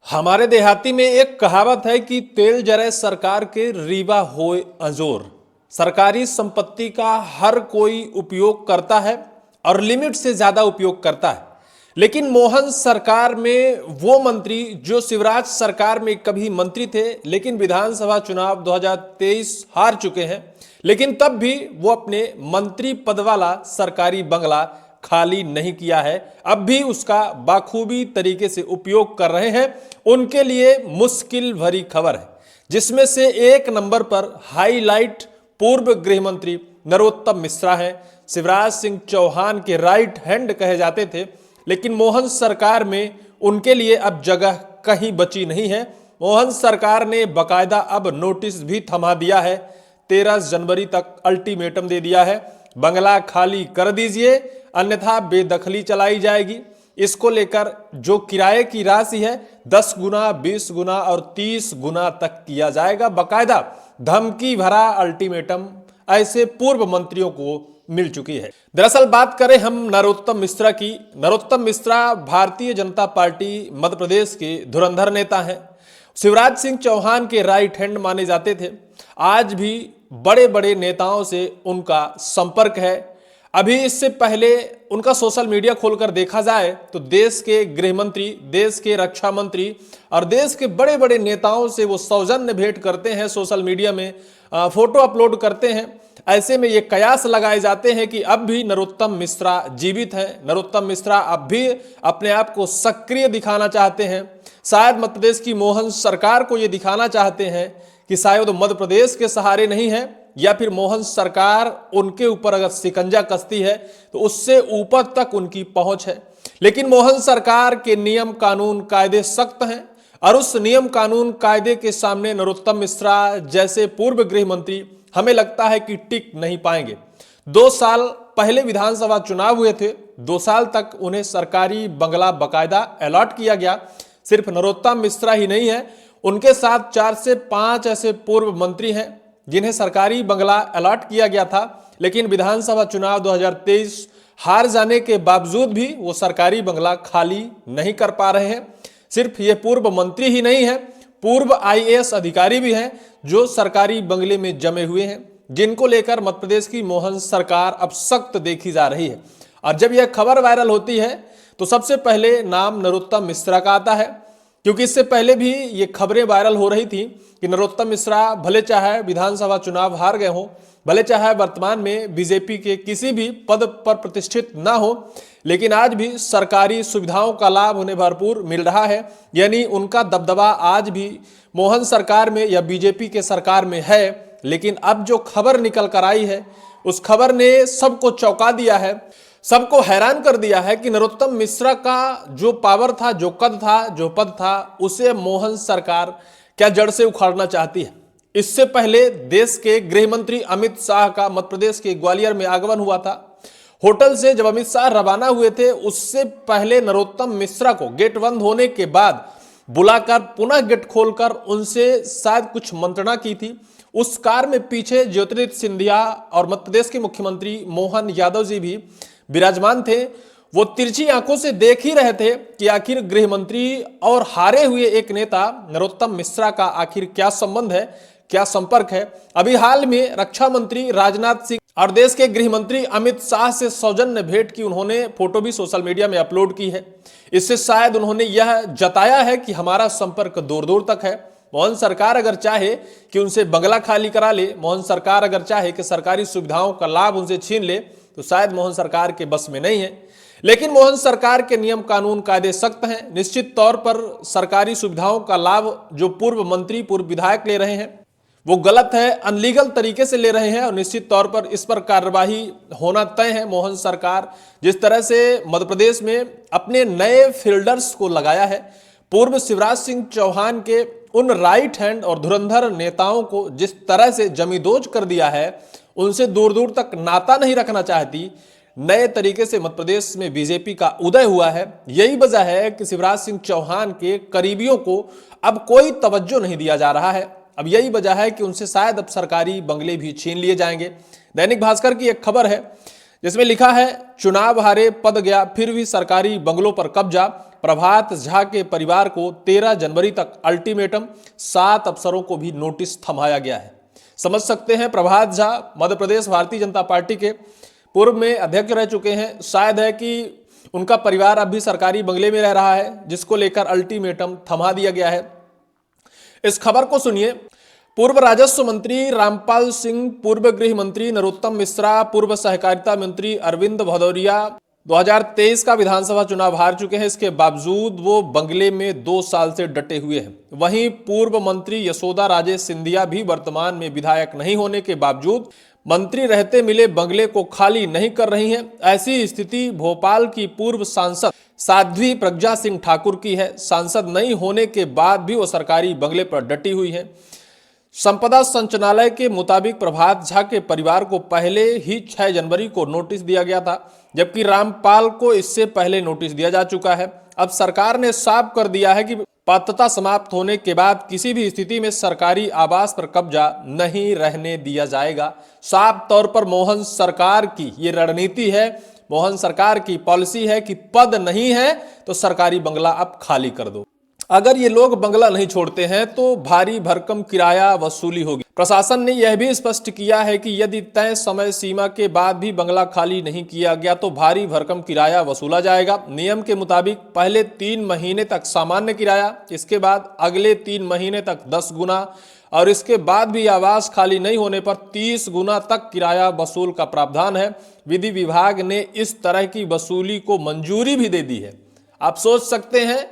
हमारे देहाती में एक कहावत है कि तेल जरे सरकार के रीवा होए अजोर। सरकारी संपत्ति का हर कोई उपयोग करता है और लिमिट से ज्यादा उपयोग करता है। लेकिन मोहन सरकार में वो मंत्री जो शिवराज सरकार में कभी मंत्री थे लेकिन विधानसभा चुनाव 2023 हार चुके हैं, लेकिन तब भी वो अपने मंत्री पद वाला सरकारी बंगला खाली नहीं किया है, अब भी उसका बाखूबी तरीके से उपयोग कर रहे हैं। उनके लिए मुश्किल भरी खबर है, जिसमें से एक नंबर पर हाईलाइट पूर्व गृह मंत्री नरोत्तम मिश्रा हैं। शिवराज सिंह चौहान के राइट हैंड कहे जाते थे, लेकिन मोहन सरकार में उनके लिए अब जगह कहीं बची नहीं है। मोहन सरकार ने बकायदा अब नोटिस भी थमा दिया है, 13 जनवरी तक अल्टीमेटम दे दिया है, बंगला खाली कर दीजिए अन्यथा बेदखली चलाई जाएगी। इसको लेकर जो किराए की राशि है 10 गुना, 20 गुना और 30 गुना तक किया जाएगा। बकायदा धमकी भरा अल्टीमेटम ऐसे पूर्व मंत्रियों को मिल चुकी है। दरअसल बात करें हम नरोत्तम मिश्रा की। नरोत्तम मिश्रा भारतीय जनता पार्टी मध्य प्रदेश के धुरंधर नेता हैं। शिवराज सिंह चौहान के राइट हैंड माने जाते थे। आज भी बड़े बड़े नेताओं से उनका संपर्क है। अभी इससे पहले उनका सोशल मीडिया खोलकर देखा जाए तो देश के गृह मंत्री, देश के रक्षा मंत्री और देश के बड़े बड़े नेताओं से वो सौजन्य भेंट करते हैं, सोशल मीडिया में फोटो अपलोड करते हैं। ऐसे में ये कयास लगाए जाते हैं कि अब भी नरोत्तम मिश्रा जीवित हैं। नरोत्तम मिश्रा अब भी अपने आप को सक्रिय दिखाना चाहते हैं। शायद मध्य प्रदेश की मोहन सरकार को ये दिखाना चाहते हैं कि शायद मध्य प्रदेश के सहारे नहीं है, या फिर मोहन सरकार उनके ऊपर अगर शिकंजा कसती है तो उससे ऊपर तक उनकी पहुंच है। लेकिन मोहन सरकार के नियम कानून कायदे सख्त हैं और उस नियम कानून कायदे के सामने नरोत्तम मिश्रा जैसे पूर्व गृह मंत्री हमें लगता है कि टिक नहीं पाएंगे। 2 साल पहले विधानसभा चुनाव हुए थे, 2 साल तक उन्हें सरकारी बंगला बकायदा अलॉट किया गया। सिर्फ नरोत्तम मिश्रा ही नहीं है, उनके साथ 4 से 5 ऐसे पूर्व मंत्री हैं जिन्हें सरकारी बंगला अलॉट किया गया था, लेकिन विधानसभा चुनाव 2023 हार जाने के बावजूद भी वो सरकारी बंगला खाली नहीं कर पा रहे हैं। सिर्फ ये पूर्व मंत्री ही नहीं है, पूर्व आईएएस अधिकारी भी हैं जो सरकारी बंगले में जमे हुए हैं, जिनको लेकर मध्य प्रदेश की मोहन सरकार अब सख्त देखी जा रही है। और जब यह खबर वायरल होती है तो सबसे पहले नाम नरोत्तम मिश्रा का आता है, क्योंकि इससे पहले भी ये खबरें वायरल हो रही थी कि नरोत्तम मिश्रा भले चाहे विधानसभा चुनाव हार गए हों, भले चाहे वर्तमान में बीजेपी के किसी भी पद पर प्रतिष्ठित ना हो, लेकिन आज भी सरकारी सुविधाओं का लाभ उन्हें भरपूर मिल रहा है। यानी उनका दबदबा आज भी मोहन सरकार में या बीजेपी के सरकार में है। लेकिन अब जो खबर निकल कर आई है उस खबर ने सबको चौंका दिया है, सबको हैरान कर दिया है कि नरोत्तम मिश्रा का जो पावर था, जो कद था, जो पद था, उसे मोहन सरकार क्या जड़ से उखाड़ना चाहती है। इससे पहले देश के गृह मंत्री अमित शाह का मध्य प्रदेश के ग्वालियर में आगमन हुआ था। होटल से जब अमित शाह रवाना हुए थे, उससे पहले नरोत्तम मिश्रा को गेट बंद होने के बाद बुलाकर पुनः गेट खोलकर उनसे शायद कुछ मंत्रणा की थी। उस कार में पीछे ज्योतिरादित्य सिंधिया और मध्य प्रदेश के मुख्यमंत्री मोहन यादव जी भी विराजमान थे। वो तिरछी आंखों से देख ही रहे थे कि आखिर गृह मंत्री और हारे हुए एक नेता नरोत्तम मिश्रा का आखिर क्या संबंध है, क्या संपर्क है। अभी हाल में रक्षा मंत्री राजनाथ सिंह और देश के गृह मंत्री अमित शाह से सौजन्य भेंट की उन्होंने फोटो भी सोशल मीडिया में अपलोड की है। इससे शायद उन्होंने यह जताया है कि हमारा संपर्क दूर दूर तक है। मोहन सरकार अगर चाहे कि उनसे बंगला खाली करा ले, मोहन सरकार अगर चाहे कि सरकारी सुविधाओं का लाभ उनसे छीन ले, तो शायद मोहन सरकार के बस में नहीं है। लेकिन मोहन सरकार के नियम कानून कायदे सख्त हैं। निश्चित तौर पर सरकारी सुविधाओं का लाभ जो पूर्व मंत्री, पूर्व विधायक ले रहे हैं वो गलत है, अनलीगल तरीके से ले रहे हैं और निश्चित तौर पर इस पर कार्रवाई होना तय है। मोहन सरकार जिस तरह से मध्य प्रदेश में अपने नए फील्डर्स को लगाया है, पूर्व शिवराज सिंह चौहान के उन राइट हैंड और धुरंधर नेताओं को जिस तरह से जमींदोज कर दिया है, उनसे दूर दूर तक नाता नहीं रखना चाहती। नए तरीके से मध्य प्रदेश में बीजेपी का उदय हुआ है। यही वजह है कि शिवराज सिंह चौहान के करीबियों को अब कोई तवज्जो नहीं दिया जा रहा है। अब यही वजह है कि उनसे शायद अब सरकारी बंगले भी छीन लिए जाएंगे। दैनिक भास्कर की एक खबर है जिसमें लिखा है, चुनाव हारे पद गया फिर भी सरकारी बंगलों पर कब्जा, प्रभात झा के परिवार को 13 जनवरी तक अल्टीमेटम, 7 अफसरों को भी नोटिस थमाया गया है। समझ सकते हैं, प्रभात झा मध्य प्रदेश भारतीय जनता पार्टी के पूर्व में अध्यक्ष रह चुके हैं। शायद है कि उनका परिवार अब भी सरकारी बंगले में रह रहा है, जिसको लेकर अल्टीमेटम थमा दिया गया है। इस खबर को सुनिए। पूर्व राजस्व मंत्री रामपाल सिंह, पूर्व गृह मंत्री नरोत्तम मिश्रा, पूर्व सहकारिता मंत्री अरविंद भदौरिया 2023 का विधानसभा चुनाव हार चुके हैं। इसके बावजूद वो बंगले में 2 साल से डटे हुए हैं। वहीं पूर्व मंत्री यशोदा राजे सिंधिया भी वर्तमान में विधायक नहीं होने के बावजूद मंत्री रहते मिले बंगले को खाली नहीं कर रही हैं। ऐसी स्थिति भोपाल की पूर्व सांसद साध्वी प्रज्ञा सिंह ठाकुर की है। सांसद नहीं होने के बाद भी वो सरकारी बंगले पर डटी हुई है। संपदा संचालनालय के मुताबिक प्रभात झा के परिवार को पहले ही 6 जनवरी को नोटिस दिया गया था, जबकि रामपाल को इससे पहले नोटिस दिया जा चुका है। अब सरकार ने साफ कर दिया है कि पात्रता समाप्त होने के बाद किसी भी स्थिति में सरकारी आवास पर कब्जा नहीं रहने दिया जाएगा। साफ तौर पर मोहन सरकार की ये रणनीति है, मोहन सरकार की पॉलिसी है कि पद नहीं है तो सरकारी बंगला अब खाली कर दो। अगर ये लोग बंगला नहीं छोड़ते हैं तो भारी भरकम किराया वसूली होगी। प्रशासन ने यह भी स्पष्ट किया है कि यदि तय समय सीमा के बाद भी बंगला खाली नहीं किया गया तो भारी भरकम किराया वसूला जाएगा। नियम के मुताबिक पहले 3 महीने तक सामान्य किराया, इसके बाद अगले 3 महीने तक 10 गुना और इसके बाद भी आवास खाली नहीं होने पर 30 गुना तक किराया वसूल का प्रावधान है। विधि विभाग ने इस तरह की वसूली को मंजूरी भी दे दी है। आप सोच सकते हैं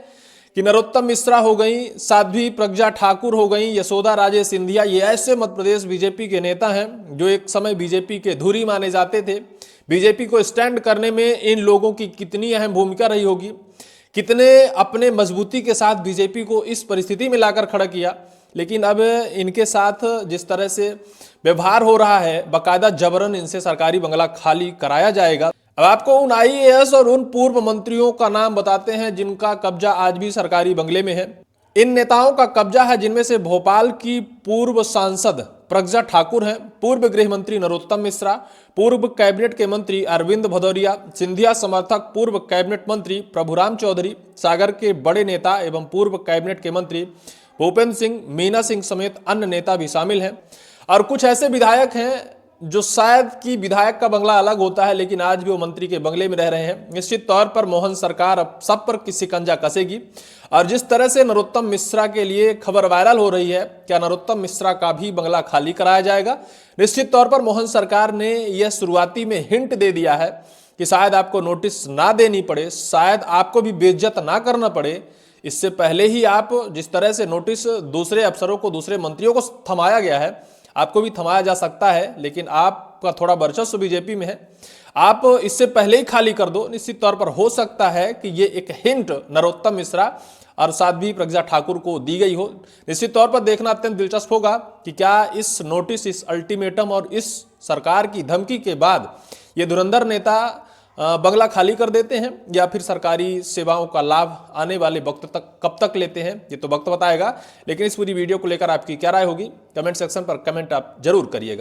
कि नरोत्तम मिश्रा हो गई, साध्वी प्रज्ञा ठाकुर हो गई, यशोदा राजे सिंधिया, ये ऐसे मध्य प्रदेश बीजेपी के नेता हैं जो एक समय बीजेपी के धुरी माने जाते थे। बीजेपी को स्टैंड करने में इन लोगों की कितनी अहम भूमिका रही होगी, कितने अपने मजबूती के साथ बीजेपी को इस परिस्थिति में लाकर खड़ा किया। लेकिन अब इनके साथ जिस तरह से व्यवहार हो रहा है, बाकायदा जबरन इनसे सरकारी बंगला खाली कराया जाएगा। अब आपको उन आईएएस और उन पूर्व मंत्रियों का नाम बताते हैं जिनका कब्जा आज भी सरकारी बंगले में है। इन नेताओं का कब्जा है जिनमें से भोपाल की पूर्व सांसद प्रज्ञा ठाकुर हैं, पूर्व गृह मंत्री नरोत्तम मिश्रा, पूर्व कैबिनेट के मंत्री अरविंद भदौरिया, सिंधिया समर्थक पूर्व कैबिनेट मंत्री प्रभुराम चौधरी, सागर के बड़े नेता एवं पूर्व कैबिनेट के मंत्री भूपेंद्र सिंह, मीना सिंह समेत अन्य नेता भी शामिल हैं। और कुछ ऐसे विधायक हैं जो शायद कि विधायक का बंगला अलग होता है लेकिन आज भी वो मंत्री के बंगले में रह रहे हैं। निश्चित तौर पर मोहन सरकार अब सब पर शिकंजा कसेगी। और जिस तरह से नरोत्तम मिश्रा के लिए खबर वायरल हो रही है, क्या नरोत्तम मिश्रा का भी बंगला खाली कराया जाएगा? निश्चित तौर पर मोहन सरकार ने यह शुरुआती में हिंट दे दिया है कि शायद आपको नोटिस ना देनी पड़े, शायद आपको भी बेइज्जत ना करना पड़े। इससे पहले ही आप जिस तरह से नोटिस दूसरे अफसरों को, दूसरे मंत्रियों को थमाया गया है, आपको भी थमाया जा सकता है। लेकिन आपका थोड़ा वर्चस्व बीजेपी में है, आप इससे पहले ही खाली कर दो। निश्चित तौर पर हो सकता है कि ये एक हिंट नरोत्तम मिश्रा और साध्वी प्रज्ञा ठाकुर को दी गई हो। निश्चित तौर पर देखना अत्यंत दिलचस्प होगा कि क्या इस नोटिस, इस अल्टीमेटम और इस सरकार की धमकी के बाद ये धुरंधर नेता बंगला खाली कर देते हैं या फिर सरकारी सेवाओं का लाभ आने वाले वक्त तक कब तक लेते हैं, ये तो वक्त बताएगा। लेकिन इस पूरी वीडियो को लेकर आपकी क्या राय होगी, कमेंट सेक्शन पर कमेंट आप जरूर करिएगा।